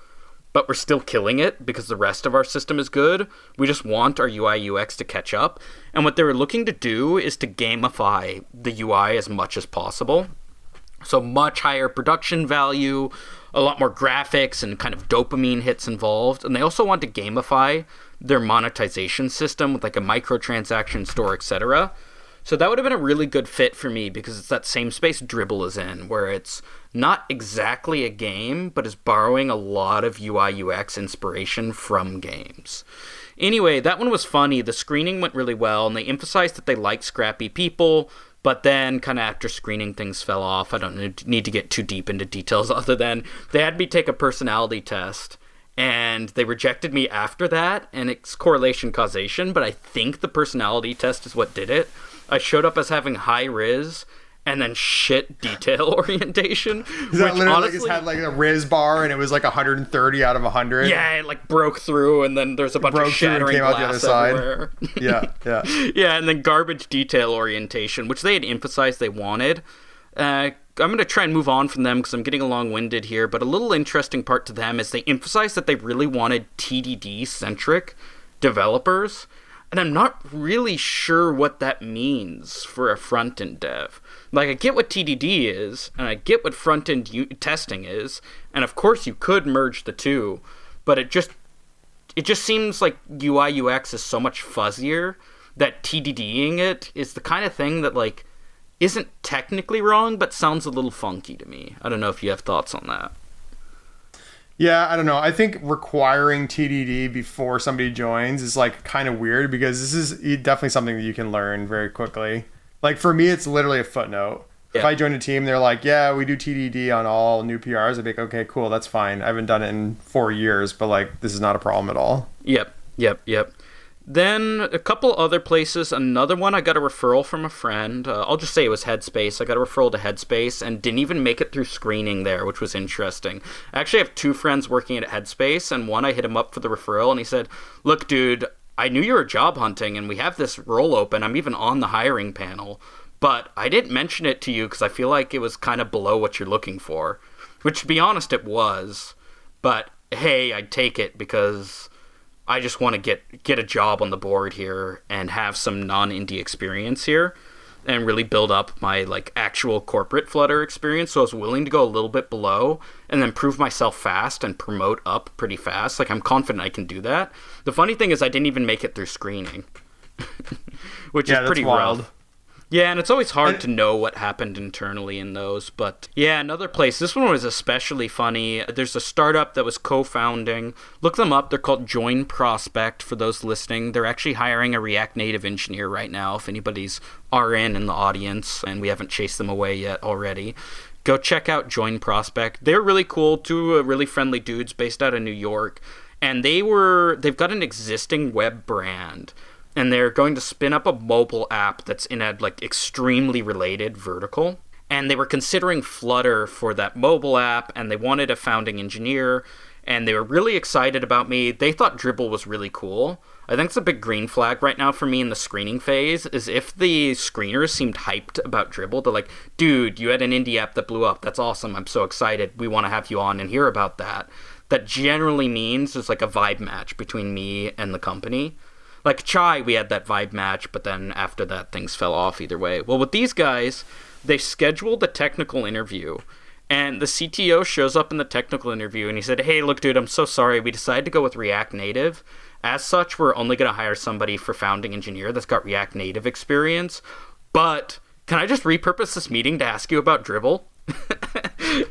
but we're still killing it because the rest of our system is good. We just want our UI UX to catch up. And what they were looking to do is to gamify the UI as much as possible. So much higher production value, a lot more graphics and kind of dopamine hits involved. And they also want to gamify their monetization system with a microtransaction store, etc. So that would have been a really good fit for me because it's that same space Dribble is in, where it's not exactly a game, but is borrowing a lot of UI UX inspiration from games. Anyway, that one was funny. The screening went really well, and they emphasized that they like scrappy people, but then kind of after screening, things fell off. I don't need to get too deep into details other than they had me take a personality test, and they rejected me after that, and it's correlation causation, but I think the personality test is what did it. I showed up as having high RIzz, and then shit detail orientation. Is that literally honestly, like it's had like a RIzz bar and it was like 130 out of 100? Yeah, it like broke through and then there's a bunch of shattering glass out the other side. Everywhere. Yeah. Yeah, and then garbage detail orientation, which they had emphasized they wanted. I'm going to try and move on from them because I'm getting long-winded here, but a little interesting part to them is they emphasized that they really wanted TDD-centric developers, and I'm not really sure what that means for a front-end dev. Like, I get what TDD is, and I get what front-end testing is, and of course you could merge the two, but it just seems like UI UX is so much fuzzier that TDDing it is the kind of thing that, like, isn't technically wrong, but sounds a little funky to me. I don't know if you have thoughts on that. Yeah, I don't know. I think requiring TDD before somebody joins is like kind of weird because this is definitely something that you can learn very quickly. Like for me, it's literally a footnote. Yeah. If I join a team, they're like, yeah, we do TDD on all new PRs. I'd be like, okay, cool, that's fine. I haven't done it in 4 years, but like this is not a problem at all. Yep. Then a couple other places. Another one, I got a referral from a friend. I'll just say it was Headspace. I got a referral to Headspace and didn't even make it through screening there, which was interesting. I actually have 2 friends working at Headspace, and one I hit him up for the referral, and he said, look, dude, I knew you were job hunting, and we have this role open. I'm even on the hiring panel, but I didn't mention it to you because I feel like it was kind of below what you're looking for, which, to be honest, it was. But, hey, I'd take it because I just want to get a job on the board here and have some non-indie experience here and really build up my like actual corporate Flutter experience. So I was willing to go a little bit below and then prove myself fast and promote up pretty fast. Like I'm confident I can do that. The funny thing is I didn't even make it through screening, which is pretty rough. Yeah, and it's always hard to know what happened internally in those. But yeah, another place, this one was especially funny. There's a startup that was co-founding. Look them up. They're called Join Prospect for those listening. They're actually hiring a React Native engineer right now if anybody's RN in the audience and we haven't chased them away yet already. Go check out Join Prospect. They're really cool. 2 really friendly dudes based out of New York. And they've got an existing web brand. And they're going to spin up a mobile app that's in a like extremely related vertical. And they were considering Flutter for that mobile app, and they wanted a founding engineer, and they were really excited about me. They thought Dribble was really cool. I think it's a big green flag right now for me in the screening phase, is if the screeners seemed hyped about Dribble, they're like, dude, you had an indie app that blew up. That's awesome. I'm so excited. We want to have you on and hear about that. That generally means there's like a vibe match between me and the company. Like Chai, we had that vibe match, but then after that, things fell off either way. Well, with these guys, they scheduled a technical interview, and the CTO shows up in the technical interview, and he said, hey, look, dude, I'm so sorry. We decided to go with React Native. As such, we're only going to hire somebody for founding engineer that's got React Native experience. But can I just repurpose this meeting to ask you about Dribble?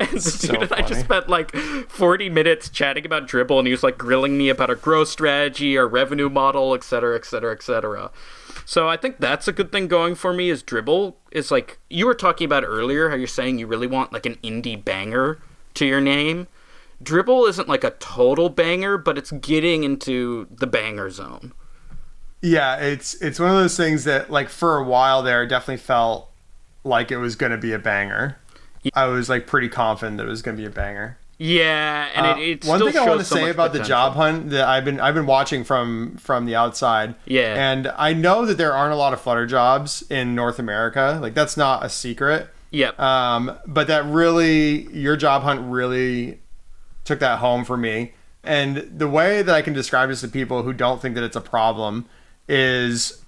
And the dude and I just spent like 40 minutes chatting about Dribble, and he was like grilling me about our growth strategy, our revenue model, et cetera, et cetera, et cetera. So I think that's a good thing going for me is Dribble is like, you were talking about earlier, how you're saying you really want like an indie banger to your name. Dribble isn't like a total banger, but it's getting into the banger zone. Yeah, it's one of those things that like for a while there, it definitely felt like it was going to be a banger. I was like pretty confident that it was going to be a banger. Yeah, and it one still thing I want to so say about potential. the job hunt that I've been watching from the outside. Yeah, and I know that there aren't a lot of Flutter jobs in North America. Like that's not a secret. Yep. But that really, your job hunt really took that home for me. And the way that I can describe this to people who don't think that it's a problem is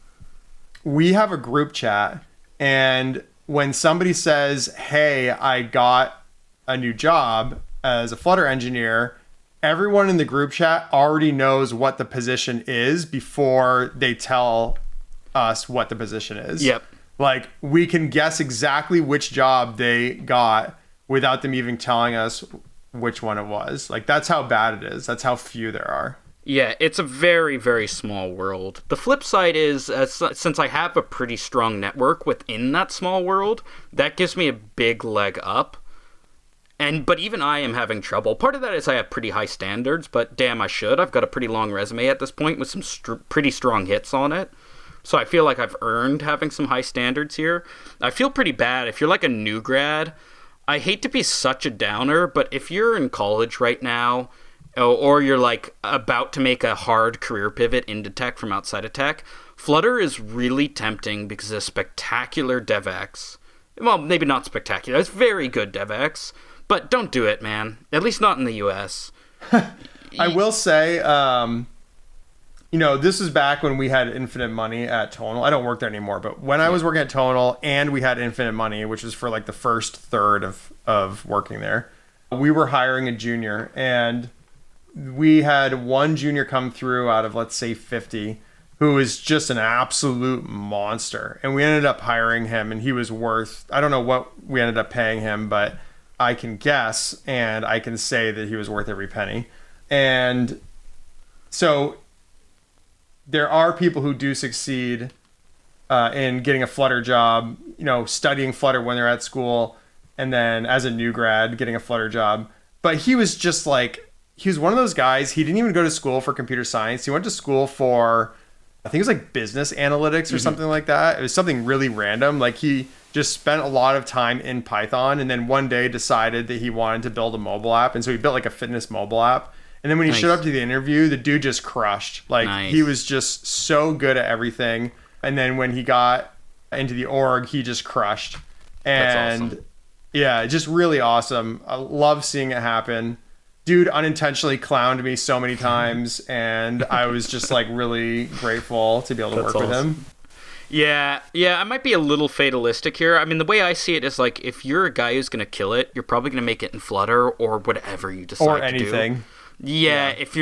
we have a group chat, and when somebody says, hey, I got a new job as a Flutter engineer, everyone in the group chat already knows what the position is before they tell us what the position is. Yep. Like, we can guess exactly which job they got without them even telling us which one it was. Like, that's how bad it is. That's how few there are. Yeah, it's a very, very small world. The flip side is, since I have a pretty strong network within that small world, that gives me a big leg up. But even I am having trouble. Part of that is I have pretty high standards, but damn, I should. I've got a pretty long resume at this point with some pretty strong hits on it. So I feel like I've earned having some high standards here. I feel pretty bad. If you're like a new grad, I hate to be such a downer, but if you're in college right now, or you're like about to make a hard career pivot into tech from outside of tech, Flutter is really tempting because of spectacular DevX. Well, maybe not spectacular. It's very good DevX, but don't do it, man. At least not in the US. I will say, this is back when we had infinite money at Tonal. I don't work there anymore, but when I was working at Tonal and we had infinite money, which was for like the first third of working there, we were hiring a junior, and we had one junior come through out of, let's say, 50, who was just an absolute monster. And we ended up hiring him, and he was worth, I don't know what we ended up paying him, but I can guess, and I can say that he was worth every penny. And so there are people who do succeed in getting a Flutter job, studying Flutter when they're at school, and then as a new grad, getting a Flutter job. But he was just like, he was one of those guys, he didn't even go to school for computer science. He went to school for, I think it was like business analytics or something like that. It was something really random. Like he just spent a lot of time in Python, and then one day decided that he wanted to build a mobile app. And so he built like a fitness mobile app. And then when he showed up to the interview, the dude just crushed. Like he was just so good at everything. And then when he got into the org, he just crushed. And That's awesome. Yeah, just really awesome. I love seeing it happen. Dude unintentionally clowned me so many times, and I was just like really grateful to be able to work with him. Yeah, I might be a little fatalistic here. I mean, the way I see it is like, if you're a guy who's going to kill it, you're probably going to make it in Flutter or whatever you decide to do. Or anything. Yeah, if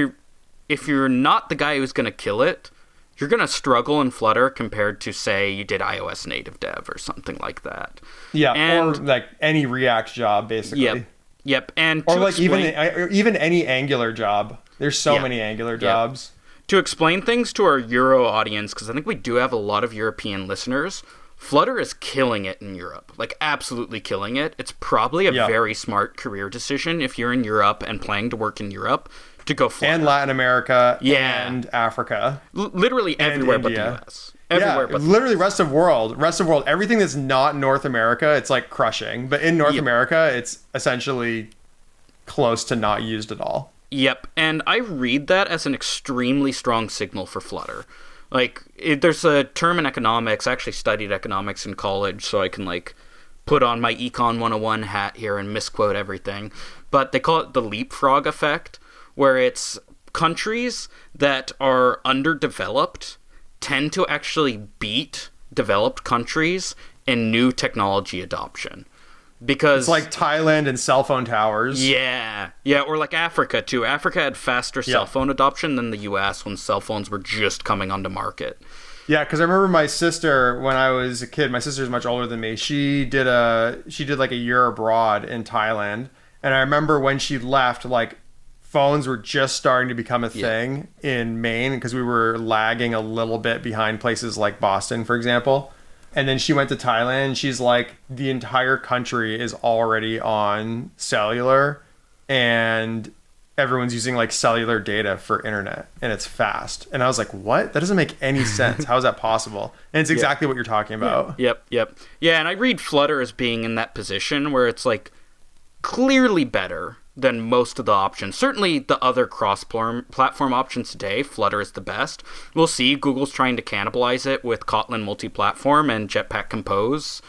you're not the guy who's going to kill it, you're going to struggle in Flutter compared to, say, you did iOS native dev or something like that. Yeah, and, or like any React job, basically. Yep. And or like even any Angular job. There's so many Angular jobs. To explain things to our Euro audience, because I think we do have a lot of European listeners, Flutter is killing it in Europe, like absolutely killing it. It's probably a very smart career decision if you're in Europe and planning to work in Europe to go Flutter. And Latin America and Africa. Literally everywhere but the US. Literally rest of world. Everything that's not North America, it's like crushing. But in North America, it's essentially close to not used at all. Yep, and I read that as an extremely strong signal for Flutter. Like, there's a term in economics. I actually studied economics in college, so I can, like, put on my Econ 101 hat here and misquote everything. But they call it the leapfrog effect, where it's countries that are underdeveloped tend to actually beat developed countries in new technology adoption. Because it's like Thailand and cell phone towers. Yeah, or like Africa too. Africa had faster cell phone adoption than the US when cell phones were just coming onto market. Yeah, because I remember my sister when I was a kid. My sister's much older than me. She did like a year abroad in Thailand, and I remember when she left, like phones were just starting to become a thing in Maine because we were lagging a little bit behind places like Boston, for example. And then she went to Thailand. She's like, the entire country is already on cellular, and everyone's using like cellular data for internet, and it's fast. And I was like, what? That doesn't make any sense. How is that possible? And it's exactly what you're talking about. Yep. Yeah, and I read Flutter as being in that position where it's like clearly better than most of the options. Certainly the other cross-platform options today, Flutter is the best. We'll see. Google's trying to cannibalize it with Kotlin multi-platform and Jetpack Compose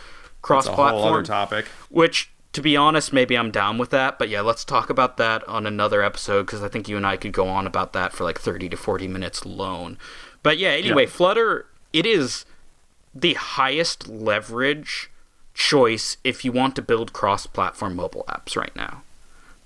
cross-platform. That's a whole other topic. Which, to be honest, maybe I'm down with that. But yeah, let's talk about that on another episode, because I think you and I could go on about that for like 30 to 40 minutes alone. But yeah, anyway, Flutter, it is the highest leverage choice if you want to build cross-platform mobile apps right now.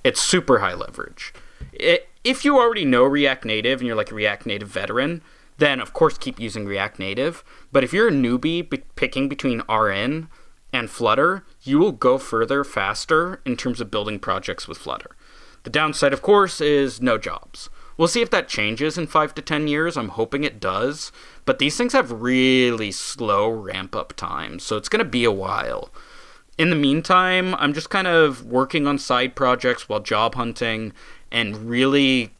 It's super high leverage. If you already know React Native and you're like a React Native veteran, then of course keep using React Native. But if you're a newbie picking between RN and Flutter, you will go further faster in terms of building projects with Flutter. The downside, of course, is no jobs. We'll see if that changes in 5 to 10 years. I'm hoping it does. But these things have really slow ramp-up times, so it's going to be a while. In the meantime, I'm just kind of working on side projects while job hunting, and really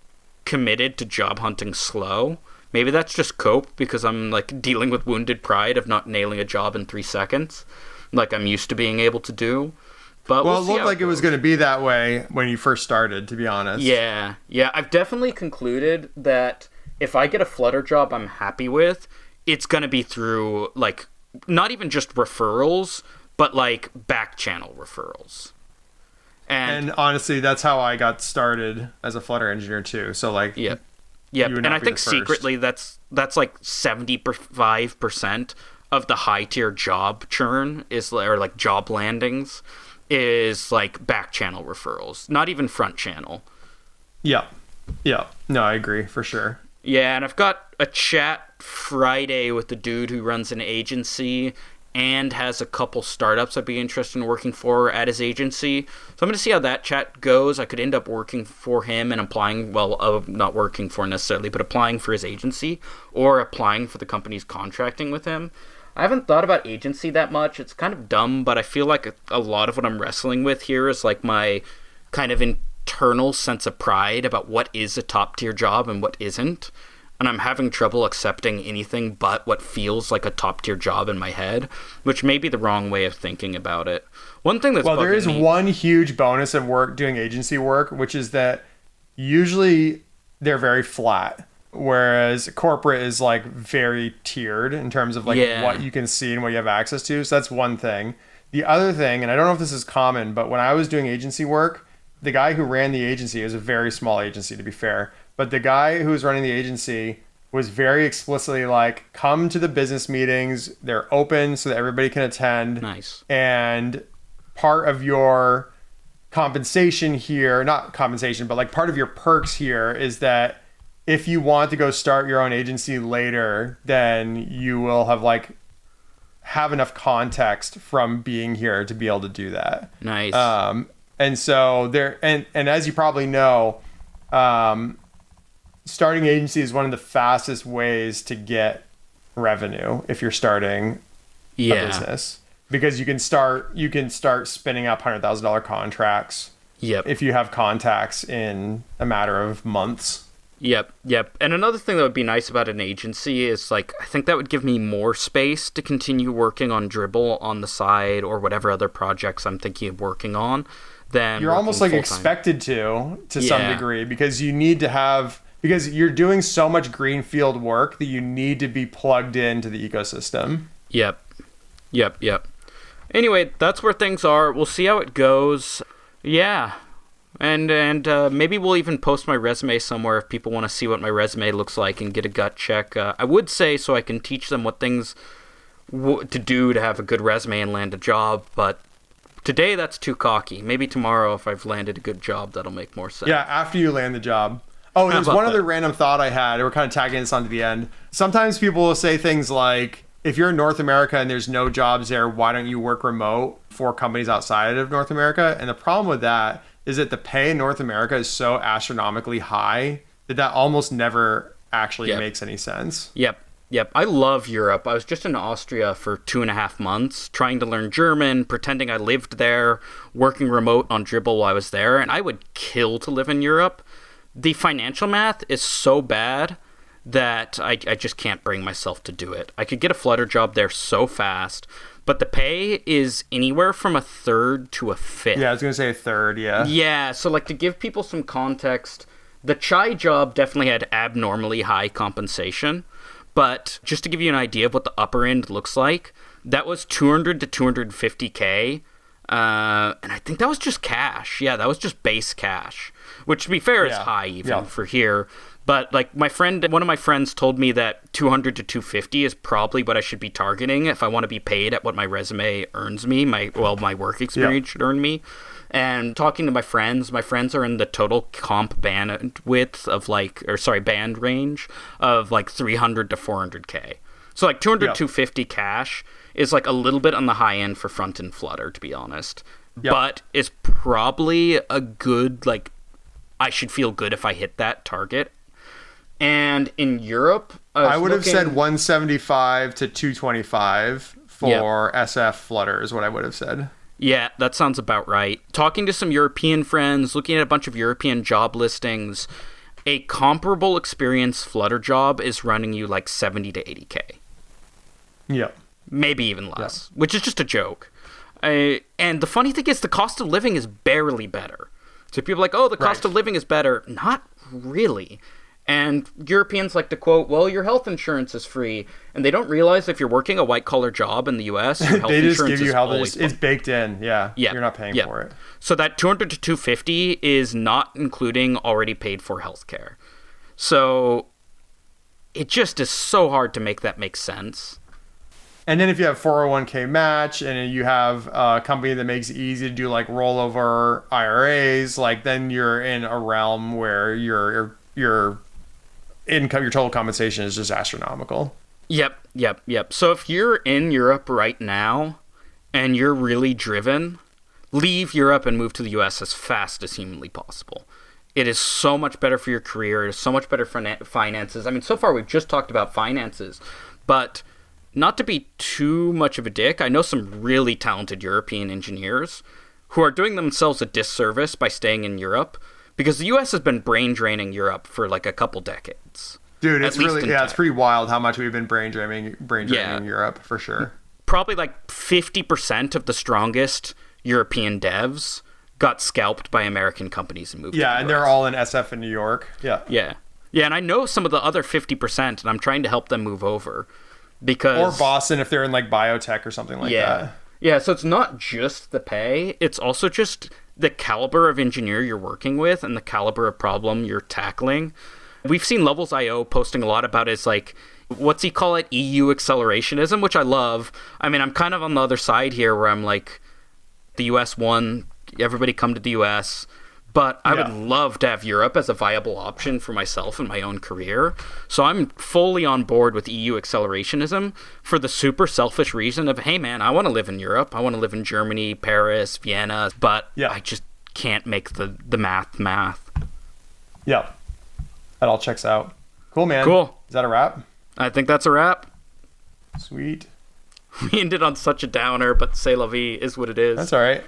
committed to job hunting slow, Maybe that's just cope because I'm like dealing with wounded pride of not nailing a job in 3 seconds, like I'm used to being able to do. But well, it looked like it was going to be that way when you first started, to be honest. Yeah. I've definitely concluded that if I get a Flutter job I'm happy with, it's going to be through, like, not even just referrals, but, like, back channel referrals. And honestly, that's how I got started as a Flutter engineer, too. So, like... Yep. And I think secretly that's like 75% of the high-tier job churn or, like, job landings is like back channel referrals, not even front channel. Yeah. No, I agree for sure. Yeah, and I've got a chat Friday with the dude who runs an agency and has a couple startups I'd be interested in working for at his agency. So I'm going to see how that chat goes. I could end up working for him and applying, not working for necessarily, but applying for his agency or applying for the company's contracting with him. I haven't thought about agency that much. It's kind of dumb, but I feel like a lot of what I'm wrestling with here is like my kind of internal sense of pride about what is a top tier job and what isn't. And I'm having trouble accepting anything but what feels like a top tier job in my head, which may be the wrong way of thinking about it. One thing that's there is one huge bonus of doing agency work, which is that usually they're very flat. Whereas corporate is like very tiered in terms of like what you can see and what you have access to. So that's one thing. The other thing, and I don't know if this is common, but when I was doing agency work, the guy who ran the agency, it was a very small agency to be fair, but the guy who was running the agency was very explicitly like, come to the business meetings. They're open so that everybody can attend. Nice. And part of your compensation here, not compensation, but like part of your perks here is that if you want to go start your own agency later, then you will have enough context from being here to be able to do that. Nice. And so and as you probably know, starting agency is one of the fastest ways to get revenue if you're starting a business, because you can start spinning up $100,000 contracts. Yep. If you have contacts in a matter of months. Yep. And another thing that would be nice about an agency is, like, I think that would give me more space to continue working on Dribble on the side or whatever other projects I'm thinking of working on. Then you're almost like expected to some degree, because you need to have, because you're doing so much greenfield work that you need to be plugged into the ecosystem. Yep. Anyway, that's where things are. We'll see how it goes. Yeah. And maybe we'll even post my resume somewhere if people want to see what my resume looks like and get a gut check. I would say so I can teach them what things to do to have a good resume and land a job, but today that's too cocky. Maybe tomorrow, if I've landed a good job, that'll make more sense. Yeah, after you land the job. Oh, there's one other random thought I had. We're kind of tagging this onto the end. Sometimes people will say things like, if you're in North America and there's no jobs there, why don't you work remote for companies outside of North America? And the problem with that is that the pay in North America is so astronomically high that almost never actually makes any sense. Yep. I love Europe. I was just in Austria for 2.5 months trying to learn German, pretending I lived there, working remote on Dribble while I was there, and I would kill to live in Europe. The financial math is so bad that I just can't bring myself to do it. I could get a Flutter job there so fast, but the pay is anywhere from a third to a fifth. Yeah, I was going to say a third, yeah. Yeah, so like to give people some context, the Chai job definitely had abnormally high compensation, but just to give you an idea of what the upper end looks like, that was 200 to 250K, and I think that was just cash. Yeah, that was just base cash, which to be fair is high even for here. But like one of my friends told me that 200 to 250 is probably what I should be targeting if I want to be paid at what my resume earns me, my work experience should earn me. And talking to my friends are in the total comp bandwidth of band range of like 300 to 400K. So like 200 to 250 cash is like a little bit on the high end for front end Flutter, to be honest. But is probably a good, like, I should feel good if I hit that target. And in Europe, I would have said 175 to 225 for SF Flutter is what I would have said. Yeah, that sounds about right. Talking to some European friends, looking at a bunch of European job listings, a comparable experience Flutter job is running you like 70 to 80K. Yeah. Maybe even less, which is just a joke. And the funny thing is the cost of living is barely better. So people are like, oh, the cost of living is better. Not really. And Europeans like to quote, well, your health insurance is free. And they don't realize if you're working a white-collar job in the U.S., your health they just insurance give you is health always it's baked in. Yeah. You're not paying for it. So that $200 to $250 is not including already paid for healthcare. So it just is so hard to make that make sense. And then if you have 401k match and you have a company that makes it easy to do like rollover IRAs, like then you're in a realm where your income, your total compensation is just astronomical. Yep. So if you're in Europe right now and you're really driven, leave Europe and move to the US as fast as humanly possible. It is so much better for your career. It is so much better for finances. I mean, so far we've just talked about finances, but not to be too much of a dick, I know some really talented European engineers who are doing themselves a disservice by staying in Europe because the US has been brain draining Europe for like a couple decades. Dude, it's really, it's pretty wild how much we've been brain draining Europe, for sure. Probably like 50% of the strongest European devs got scalped by American companies and moved to the US. And they're all in SF in New York. Yeah, and I know some of the other 50%, and I'm trying to help them move over. Or Boston if they're in like biotech or something like that. Yeah, so it's not just the pay, it's also just the caliber of engineer you're working with and the caliber of problem you're tackling. We've seen LevelsIO posting a lot about it's like, what's he call it? EU accelerationism, which I love. I mean, I'm kind of on the other side here where I'm like, the US won, everybody come to the US. But I would love to have Europe as a viable option for myself and my own career. So I'm fully on board with EU accelerationism for the super selfish reason of, hey, man, I want to live in Europe. I want to live in Germany, Paris, Vienna. But I just can't make the math. Yeah. That all checks out. Cool, man. Cool. Is that a wrap? I think that's a wrap. Sweet. We ended on such a downer, but c'est la vie is what it is. That's all right.